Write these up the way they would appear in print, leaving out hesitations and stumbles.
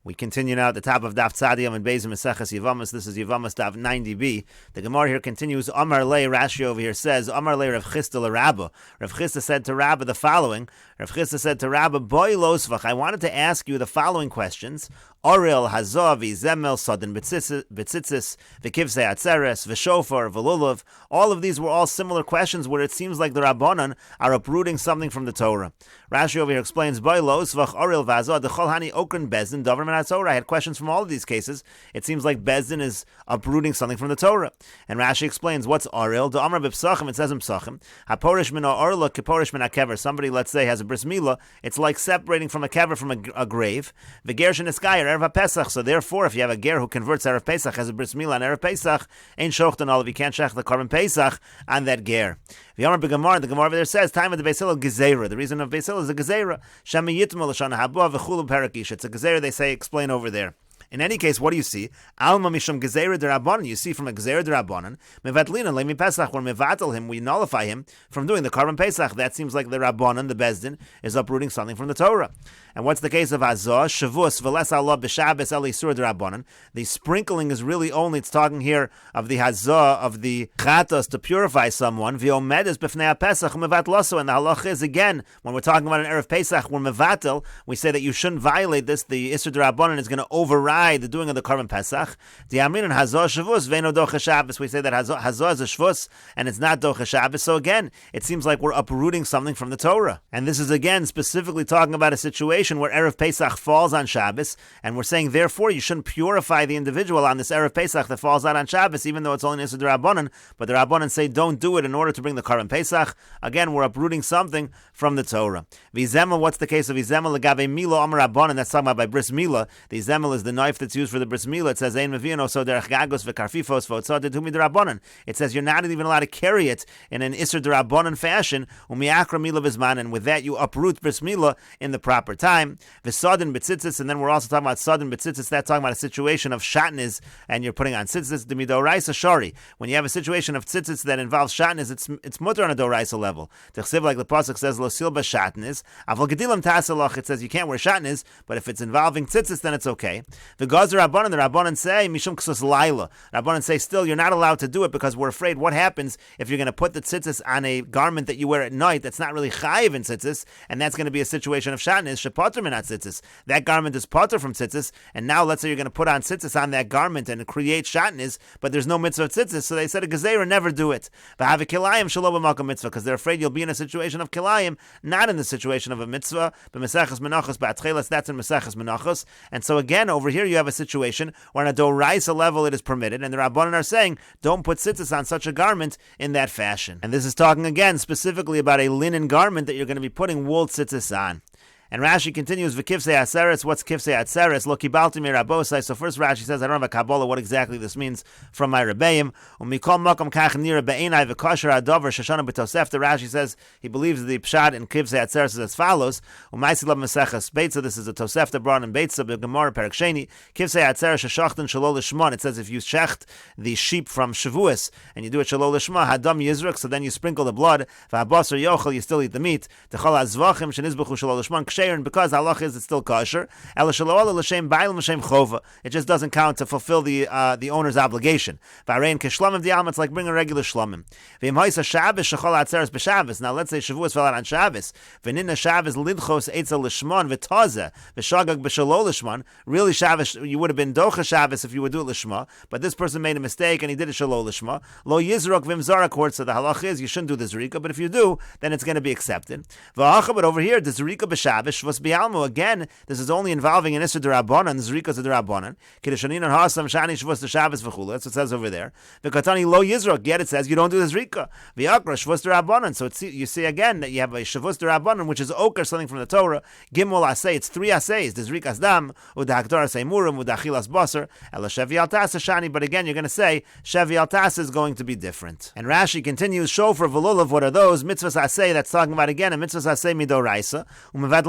We continue now at the top of Daf Tzadiyam and Beis Mesechet Yevamos. This is Yevamos Daf 90b. The Gemara here continues. Amar Lei, Rashi over here says, Amar Lei Rav Chisda l'Rabba. Rav Chisda said to Rabba the following. Rav Chisda said to Rabba, Boi losvach, I wanted to ask you the following questions. Oril, Hazav, Zemel, Sodin, Betzitzis, V'kivsei Atzeres, V'shofar, V'lulav. All of these were all similar questions where it seems like the Rabbanan are uprooting something from the Torah. Rashi over here explains, Boi losvach, Oril, V'azah, D'chol Hani Okren Bezdin, Dover Men HaTorah. I had questions from all of these cases. It seems like Bezdin is uprooting something from the Torah. And Rashi explains, what's Oril? The Amar B'Psachim, it says in Psachim, HaPorish Min HaOrla, Kiporish Min HaKever. Somebody, let's say, has a bris milah. It's like separating from a kever from a grave. V'ger sheneskayer Erev HaPesach. So therefore, if you have a ger who converts Erev Pesach as a bris milah on Erev Pesach, ain't shochten all of you can't shech the korban Pesach on that ger. The Gemara over there says, time of the Beis Hillel gezerah. The reason of Beis Hillel is a gezerah. Shema yitma l'shana habua v'chulu perikish. It's a gezerah, they say, explain over there. In any case, what do you see? Alma mishum gezerah derabbanan. You see from a gezerah derabbanan, mevatlina leimi pesach. When mevatel him, we nullify him from doing the korban pesach. That seems like the rabbanan, the bezdin, is uprooting something from the Torah. And what's the case of azah shavus v'les Allah b'shabes el isur derabbanan? The sprinkling is really only. It's talking here of the hazah of the chatos to purify someone. V'omedes b'fnei pesach mevatloso. And the halach is again when we're talking about an erev pesach, when mevatel, we say that you shouldn't violate this. The isur derabbanan is going to override the doing of the korban pesach. The Amrin Hazah Shavus Veino Docha Shabbos. We say that Hazah is a Shvus and it's not Docha Shabbos. So again, it seems like we're uprooting something from the Torah. And this is again specifically talking about a situation where Erev Pesach falls on Shabbos, and we're saying therefore you shouldn't purify the individual on this Erev Pesach that falls out on Shabbos, even though it's only Nisud Rabbanan. But the Rabbanan say don't do it in order to bring the korban Pesach. Again, we're uprooting something from the Torah. V'zemel, what's the case of V'zemel Legave Milo Amar Rabbanan? That's talking about by bris milah. The Zemel is the knife that's used for the bris milah. It says ein mevino so derech gagos v'karfifos v'otzad humi derabanan. It says you're not even allowed to carry it in an iser derabanan fashion. Umiakra milah v'zman, and with that you uproot bris milah in the proper time. V'sadin b'tzitzis, and then we're also talking about sadin b'tzitzis. That's talking about a situation of shatnez, and you're putting on tzitzis. The midoraisa shari. When you have a situation of tzitzis that involves shatnez, it's mutter on a doraisa level. T'chsiv, like the pasuk says, lo silba shatnez. Avol gedilam tasalach. It says you can't wear shatnez, but if it's involving tzitzis, then it's okay. The Rabbanan say, Mishum Ksus Laila. Rabbanan say, still, you're not allowed to do it because we're afraid what happens if you're going to put the tzitzis on a garment that you wear at night that's not really chayiv in tzitzis, and that's going to be a situation of shatnez, shepater min tzitzis. That garment is pater from tzitzis, and now let's say you're going to put on tzitzis on that garment and create shatnez, but there's no mitzvah of tzitzis, so they said a gezerah, never do it. V'havi kilayim shelo b'makom mitzvah, because they're afraid you'll be in a situation of kilayim, not in the situation of a mitzvah. B'mesechas menachos ba'atchelas, that's in Mesechas menachos. And so again, over here you have a situation where on a doraisa level it is permitted, and the Rabbanan are saying, don't put tzitzis on such a garment in that fashion. And this is talking again specifically about a linen garment that you're going to be putting wool tzitzis on. And Rashi continues, V'kivsei atzeres. What's kivsei atzeres? Lo kibalti mi rabosai. So first Rashi says, I don't have a Kabbalah what exactly this means from my Rebbeim. Umikol makom kach nira be'enai v'kosher adover shashana b'tosefta. Rashi says he believes the pshat in kivsei atzeres is as follows. Umaisi lav Mesechas Beitza. This is a Tosefta brought in Beitza b'Gemara Perek Sheni. Kivsei atzeres sheshachten shelo l'shma. It says if you shecht the sheep from Shavuos and you do it shelo l'shma, hadam yizruk. So then you sprinkle the blood. V'habasar yochel. You still eat the meat. Techol azvachim shenizbechu shelo l'shma. And because halach is it's still kosher, it just doesn't count to fulfill the owner's obligation. It's like bring a regular shlomim. Now let's say Shavuos fell out on Shabbos. Really Shabbos, you would have been docha Shabbos if you would do it l'shma, but this person made a mistake and he did it shelo l'shma. Lo yizrok v'imzara court, so the halach is you shouldn't do the zrika, but if you do, then it's going to be accepted. But over here, the zrika b'Shabbos shvus bi'almo. Again, this is only involving an isser d'Rabbanan, zrika d'Rabbanan. Kiddushanin and hasam shani shvus d'Shabbos v'chula. That's what it says over there. V'katani lo yizrok. Yet it says you don't do the zrika. V'akra shvus d'Rabbanan. So you see again that you have a shvus d'Rabbanan, which is oker, something from the Torah. Gimel asay. It's three asays. The zrikas dam, udahakdor asay murim, udachilas basar, ela shevi al tasa shani. But again, you're going to say shevi al tasa is going to be different. And Rashi continues, shofar v'lulav. What are those mitzvahs asay? That's talking about again a mitzvahs asay midoraisa.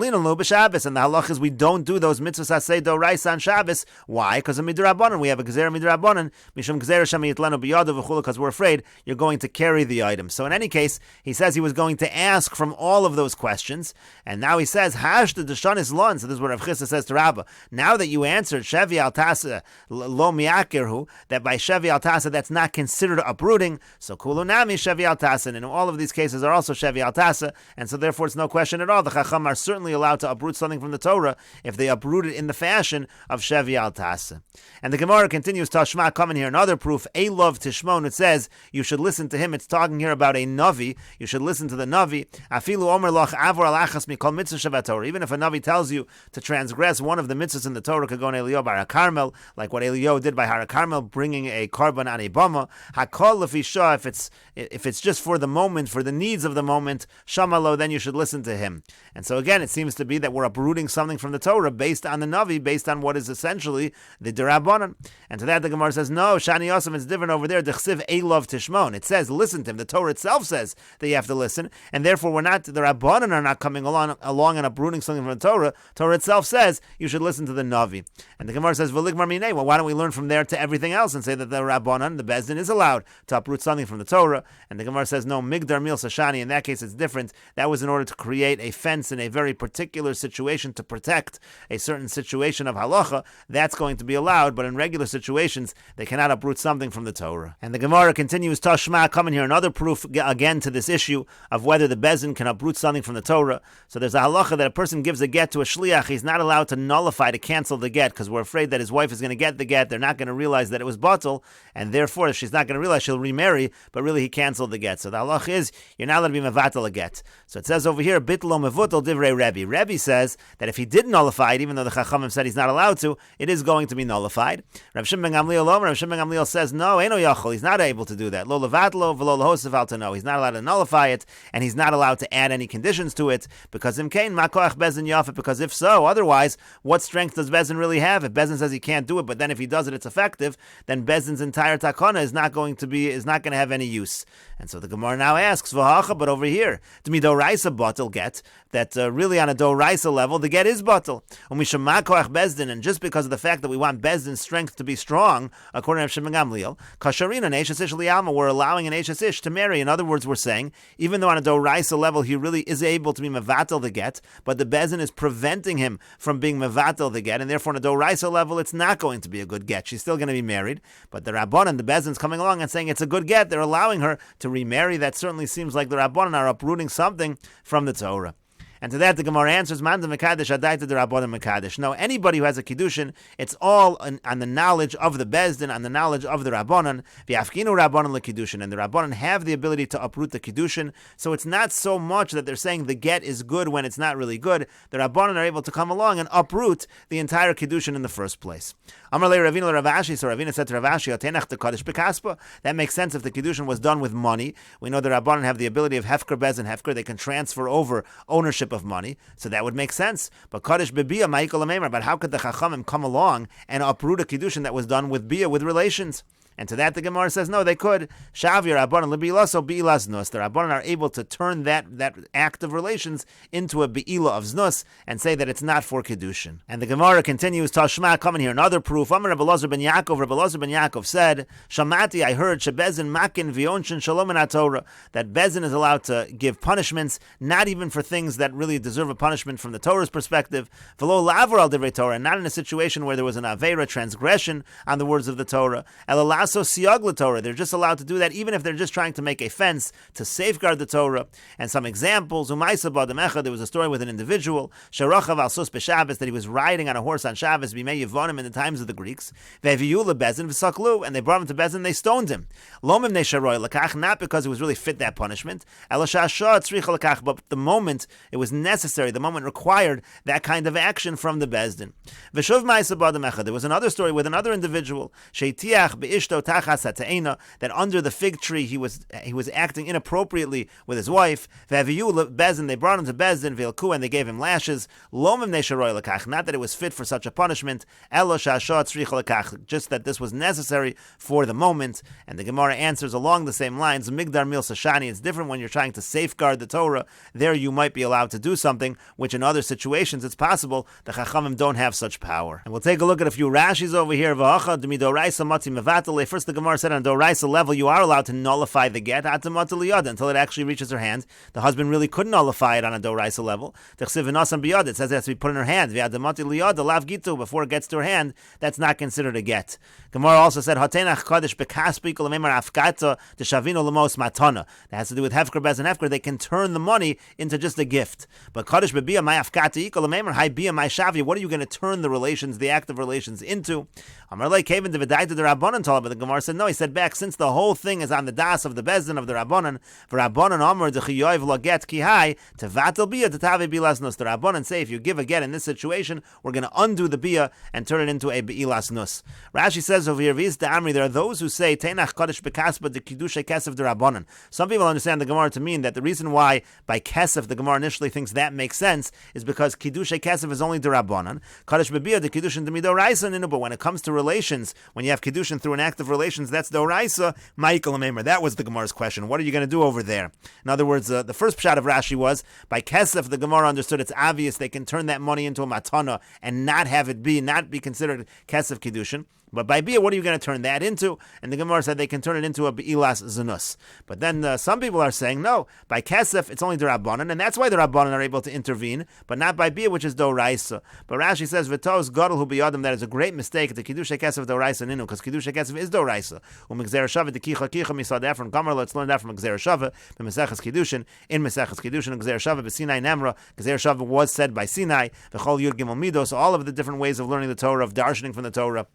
V'chalin lo b'Shabbos, and the halach is we don't do those mitzvahs asay doraisa on Shabbos. Why? Because of midrabanan. We have a gezerah midrabanan, mishum gezerah shami yitlanu biyadu v'chulu, because we're afraid you're going to carry the item. So in any case, he says he was going to ask from all of those questions, and now he says, Hash the Deshanis Lon. So this is what Rav Chisda says to Rabbah. Now that you answered Shevi al Tasa lo miakirhu, that by Shevi al Tasa that's not considered uprooting, so kulunami Shevi al Tasa, and all of these cases are also Shevi al Tasa, and so therefore it's no question at all. The Chacham are certainly allowed to uproot something from the Torah if they uproot it in the fashion of Shevi al Tasa. And the Gemara continues, Tashma, coming here, another proof, Elov Tishmon, it says, you should listen to him. It's talking here about a Navi. You should listen to the Navi. Afilu Omer Loch Avor Alachas Mikol Mitzvah Shevat Torah. Even if a Navi tells you to transgress one of the mitzvahs in the Torah, could go on Eliyahu Bar HaKarmel, like what Eliyahu did by Har HaKarmel, bringing a korban on a bama. Hakol Lefisha, if it's just for the moment, for the needs of the moment, Shamalo, then you should listen to him. And so again, it seems to be that we're uprooting something from the Torah based on the Navi, based on what is essentially the Derabanan. And to that the Gemara says, no, Shani Yosef, it's different over there. Dechsiv Elov Tishmon. It says, listen to him. The Torah itself says that you have to listen, and therefore the Rabbanan are not coming along and uprooting something from the Torah. Torah itself says you should listen to the Navi. And the Gemara says, V'ligmar minei. Well, why don't we learn from there to everything else and say that the Rabbanan, the Bezdin, is allowed to uproot something from the Torah? And the Gemara says, no, Migdar Mil Sashani. In that case, it's different. That was in order to create a fence in a very particular situation to protect a certain situation of halacha. That's going to be allowed, but in regular situations, they cannot uproot something from the Torah. And the Gemara continues, Tashma, coming here, another proof again to this issue of whether the Bezdin can uproot something from the Torah. So there's a halacha that a person gives a get to a shliach, he's not allowed to nullify, to cancel the get, because we're afraid that his wife is going to get the get, they're not going to realize that it was batel, and therefore if she's not going to realize, she'll remarry, but really he canceled the get. So the halacha is, you're not allowed to be mevatel a get. So it says over here, bitlo mevutel divrei Rebbe. Rebbe says that if he did nullify it, even though the Chachamim said he's not allowed to, it is going to be nullified. Rav Shimon ben Gamliel says, no, Eino Yachol, he's not able to do that. Lo levatlo v'lo lehosav al tano. He's not allowed to nullify it, and he's not allowed to add any conditions to it, because imkain makoach Bezdin yafet, because if so, otherwise, what strength does Bezdin really have? If Bezdin says he can't do it, but then if he does it, it's effective, then Bezdin's entire takana is not going to have any use. And so the Gemara now asks, v'hacha, but over here, to me doraisa batel get, that really on a doraisa level, the get is batel. Umishamakoach Bezdin, and just because of the fact that we want Bezdin's strength to be strong, according to Rav Shimon ben Gamliel, kasharina neishes ish liyalma, we're allowing an eishes ish to marry. In other words, we're saying, even though on a doraisa level he really is able to be mevatel the get, but the Bezdin is preventing him from being mevatel the get, and therefore on a doraisa level it's not going to be a good get. She's still going to be married, but the Rabbanan, the Bezdin's coming along and saying it's a good get, they're allowing her to remarry. That certainly seems like the Rabbanan are uprooting something from the Torah. And to that the Gemara answers, Man de Mekadesh Adaita de Rabbanan Mekadesh. No, anybody who has a Kiddushin, it's all on the knowledge of the Bezdin, on the knowledge of the Rabbanan. V'afkinu Rabbanan leKiddushin, and the Rabbanan have the ability to uproot the Kiddushin. So it's not so much that they're saying the get is good when it's not really good. The Rabbanan are able to come along and uproot the entire Kiddushin in the first place. Amar le Ravina le Ravashi, so Ravina said to Ravashi, Atenach de Kadesh bekaspa. That makes sense if the Kiddushin was done with money. We know the Rabbanan have the ability of Hefker Bezdin Hefker, they can transfer over ownership of money, so that would make sense. But Kadesh bebiyah ma'ikol amemar, but how could the Chachamim come along and uproot a Kiddushin that was done with biyah, with relations? And to that the Gemara says, no, they could. Shavir Rabbanan lebilah, so bi'ilah znus. The Rabbanan are able to turn that act of relations into a bi'ilah of znus and say that it's not for Kiddushin. And the Gemara continues, Tashma, coming here, another proof. Amar Rabbi Elazar ben Yaakov said, Shamati, I heard, Shebezin makin v'yonshin shalom in Torah, that Bezin is allowed to give punishments, not even for things that really deserve a punishment from the Torah's perspective, v'lo lavar al divrei Torah, not in a situation where there was an aveira, transgression on the words of the Torah, so siyag Torah, they're just allowed to do that even if they're just trying to make a fence to safeguard the Torah. And some examples, there was a story with an individual, Sharochav al sus b'Shabbos, that he was riding on a horse on Shabbos, b'mei Yevonim, in the times of the Greeks, ve'viyu lebezin v'saklu, and they brought him to Bezin, they stoned him. Lomim nesharoy lakach, not because it was really fit that punishment, elashashah tzricha lakach, but the moment it was necessary, the moment required that kind of action from the Bezdin. V'shuv ma'isa b'adam echad, there was another story with another individual, sheitiach be'ishto ishto tachas hateina, that under the fig tree he was acting inappropriately with his wife. Ve'aviyu bezin, they brought him to bezin v'ilku, and they gave him lashes. Lomim nesharoy lekach, not that it was fit for such a punishment. Elo shasha tzricha lekach, just that this was necessary for the moment. And the Gemara answers along the same lines. Migdar mil sashani. It's different when you're trying to safeguard the Torah. There you might be allowed to do something, which in other situations it's possible the Chachamim don't have such power. And we'll take a look at a few Rashis over here. First, the Gemara said on Doraisa level you are allowed to nullify the get until it actually reaches her hand. The husband really couldn't nullify it on a Doraisa level. It says it has to be put in her hand. Before it gets to her hand, that's not considered a get. Gemara also said that has to do with Hefker, Bez, and Hefker. They can turn the money into just a gift. But Kadosh Bebiyah, my Afkata, what are you going to turn the relations, the act of relations, into? But the Gemara said no. He said back, since the whole thing is on the das of the Bezdin of the Rabbanan, the Rabbanan say if you give a get in this situation, we're going to undo the biyah and turn it into a be'ilas nus. Rashi says over here, there are those who say Teinach Kodesh Bekaspa de Kiddushay Kesef de Rabbanan. Some people understand the Gemara to mean that the reason why by Kesef the Gemara initially thinks that makes sense is because Kiddushay Kesef is only de Rabbanan. Kodesh Bebiyah de Kiddushin de Midoraisa ninu. But when it comes to relations, when you have Kiddushin through an act of relations, that's Doraisa. Michael Amemer. That was the Gemara's question. What are you going to do over there? In other words, the first pshat of Rashi was by Kesef the Gemara understood it's obvious they can turn that money into a matana and not be considered Kesef Kiddushin. But by biyah, what are you going to turn that into? And the Gemara said they can turn it into a be'ilas zanus. But then some people are saying, no, by kesef, it's only the Rabbanan, and that's why the Rabbanan are able to intervene, but not by biyah, which is doraisa. But Rashi says, v'tos gadol hu biyadim, that is a great mistake, the kiddushay kesef doraisa ninu, because kiddushay kesef is doraisa. Um'gzera shava dekicha kicha misad efron gamar, let's learn that from gzera shava, b'meseches kiddushin, in meseches kiddushin, gzera shava b'sinai nemra, gzera shava was said by Sinai, v'chol yud gimel midos, all of the different ways of learning the Torah, of darshaning from the Torah.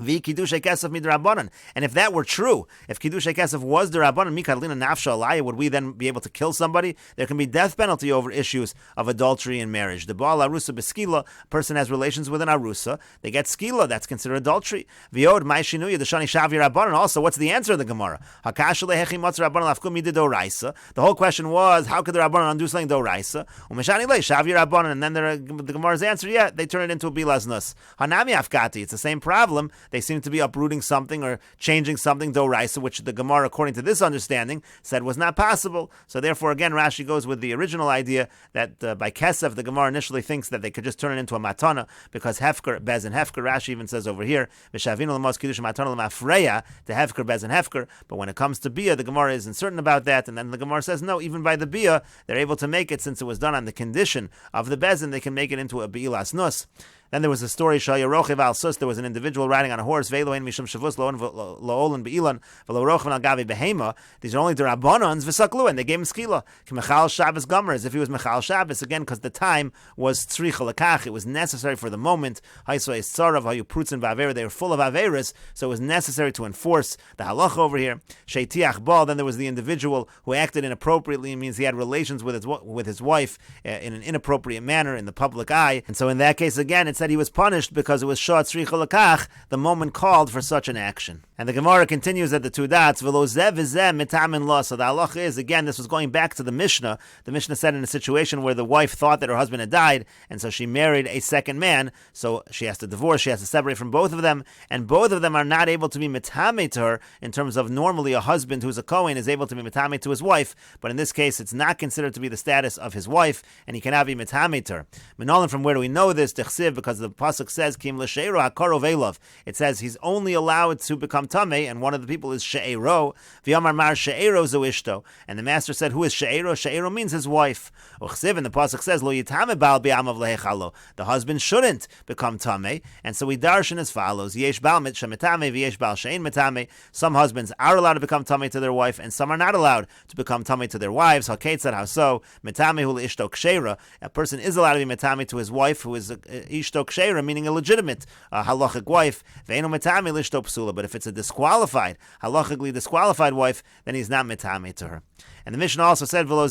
Kiddushay Kesef midrabanan. And if that were true, if Kiddushay Kesef was derabanan, mikadlina nafsha alaya, would we then be able to kill somebody? There can be death penalty over issues of adultery in marriage. The baal arusa beskila, a person has relations with an arusa, they get skila, that's considered adultery. Viod mai shinuya deshani shavi rabbanan. Also, what's the answer of the Gemara? Hakasha lehechi matz rabbanan lafkum midoraisa. The whole question was, how could the rabbanan undo something doraisa? Umeshani le shavi rabbanan. And then the Gemara's answer, yeah, they turn it into a bilaznus. Hanami afkati. It's the same problem. They seem to be uprooting something or changing something doraisa, which the Gemara, according to this understanding, said was not possible. So therefore, again, Rashi goes with the original idea that by kesef, the Gemara initially thinks that they could just turn it into a matana, because hefker, bez, and hefker, Rashi even says over here, v'shavinu l'mos kiddush matana l'mafreya, to hefker, bez, and hefker. But when it comes to biyah, the Gemara isn't certain about that, and then the Gemara says, no, even by the biyah, they're able to make it, since it was done on the condition of the bez, and they can make it into a bi'ilas nus. Then there was a story, there was an individual riding on a horse, these are only derabbanans v'saklu, and they gave him skila, k'mechal Shabbos gomer, as if he was mechal Shabbos, again, because the time was tzricha lekach, it was necessary for the moment, they were full of averis, so it was necessary to enforce the halacha over here. Sheitiach bal, then there was the individual who acted inappropriately, it means he had relations with his wife in an inappropriate manner in the public eye, and so in that case, again, it's that he was punished because it was shot tzricha lekach, the moment called for such an action. And the Gemara continues at the two dots, v'lo zeh v'zeh mitamin lo. So the halacha is, again, this was going back to the Mishnah. The Mishnah said in a situation where the wife thought that her husband had died, and so she married a second man, so she has to divorce, she has to separate from both of them, and both of them are not able to be mitame to her, in terms of normally a husband who's a Kohen is able to be mitame to his wife, but in this case it's not considered to be the status of his wife, and he cannot be mitame to her. Minolan, from where do we know this? Dechsiv, because the pasuk says Kim l'sheiro hakarov elov. It says he's only allowed to become tamei, and one of the people is she'ero. V'yamar mar she'ero zo ishto. And the master said, who is she'ero? She'ero means his wife. Uchsiv, and the pasuk says lo yitame bal bi'amav lehechalo. The husband shouldn't become tamei, and so we darshan as follows: yesh bal shemetame v'yesh bal she'ein metame. Some husbands are allowed to become tamei to their wife, and some are not allowed to become tamei to their wives. Haketzad, how so? Metame hu ishto kshera. A person is allowed to be metame to his wife, who is ishto kshera, meaning a legitimate halachic wife. Ve'eno metame lishto psula. But if it's a disqualified, halachically disqualified wife, then he's not mitame to her. And the Mishnah also said, it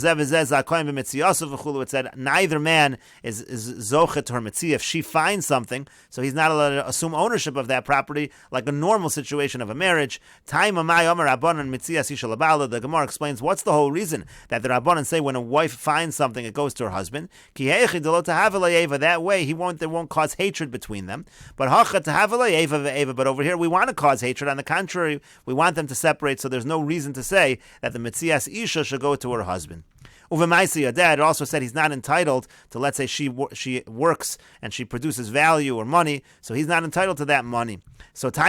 said, neither man is zochet to her mitzvah. If she finds something, so he's not allowed to assume ownership of that property like a normal situation of a marriage. The Gemara explains what's the whole reason that the Rabbanan say when a wife finds something, it goes to her husband. That way, there won't cause hatred between them. But over here, we want to cause hatred. On the contrary, we want them to separate, so there's no reason to say that the mitzias isha should go to her husband. It also said he's not entitled to, let's say she works and she produces value or money, so he's not entitled to that money. So the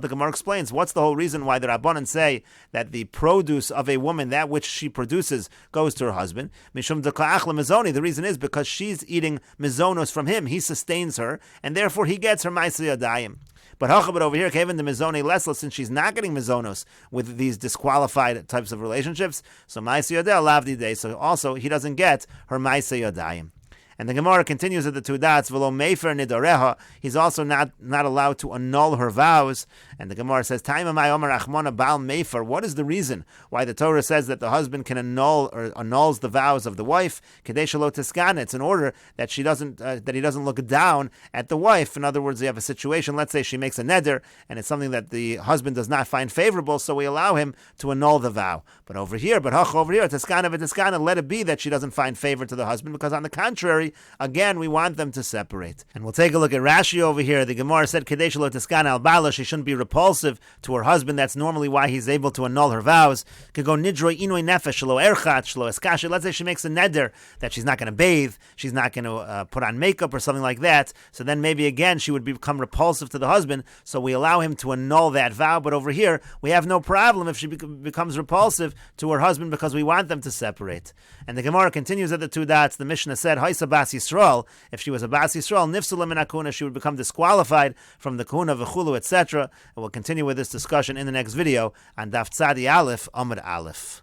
Gemara explains what's the whole reason why the Rabbanan say that the produce of a woman, that which she produces, goes to her husband. The reason is because she's eating mizonos from him. He sustains her, and therefore he gets her ma'aseh yadayim. But over here, Kevin the mizone lesla, since she's not getting mizonos with these disqualified types of relationships, so ma'aseh yadayim lavdi day. So also he doesn't get her ma'aseh yadayim. And the Gemara continues at the two dots, v'lo mefer nidareha, he's also not allowed to annul her vows. And the Gemara says, what is the reason why the Torah says that the husband can annul or annuls the vows of the wife? It's in order that he doesn't look down at the wife. In other words, you have a situation, let's say she makes a neder, and it's something that the husband does not find favorable, so we allow him to annul the vow. But over here, tiskana, let it be that she doesn't find favor to the husband, because on the contrary, again, we want them to separate. And we'll take a look at Rashi over here. The Gemara said, Kadesh lo tiskana al bala, she shouldn't be repulsive to her husband. That's normally why he's able to annul her vows. Could go nidroi inoi nefesh shlo erchat shlo eskashi. Let's say she makes a neder that she's not going to bathe, she's not going to put on makeup or something like that. So then maybe again she would become repulsive to the husband. So we allow him to annul that vow. But over here, we have no problem if she becomes repulsive to her husband because we want them to separate. And the Gemara continues at the two dots. The Mishnah said, Haisa Bas Yisrael, if she was a Bas Yisrael, nifsula min hakuna, she would become disqualified from the kuna v'chulu, etc. And we'll continue with this discussion in the next video on Daf Tzadi Aleph, Amud Aleph.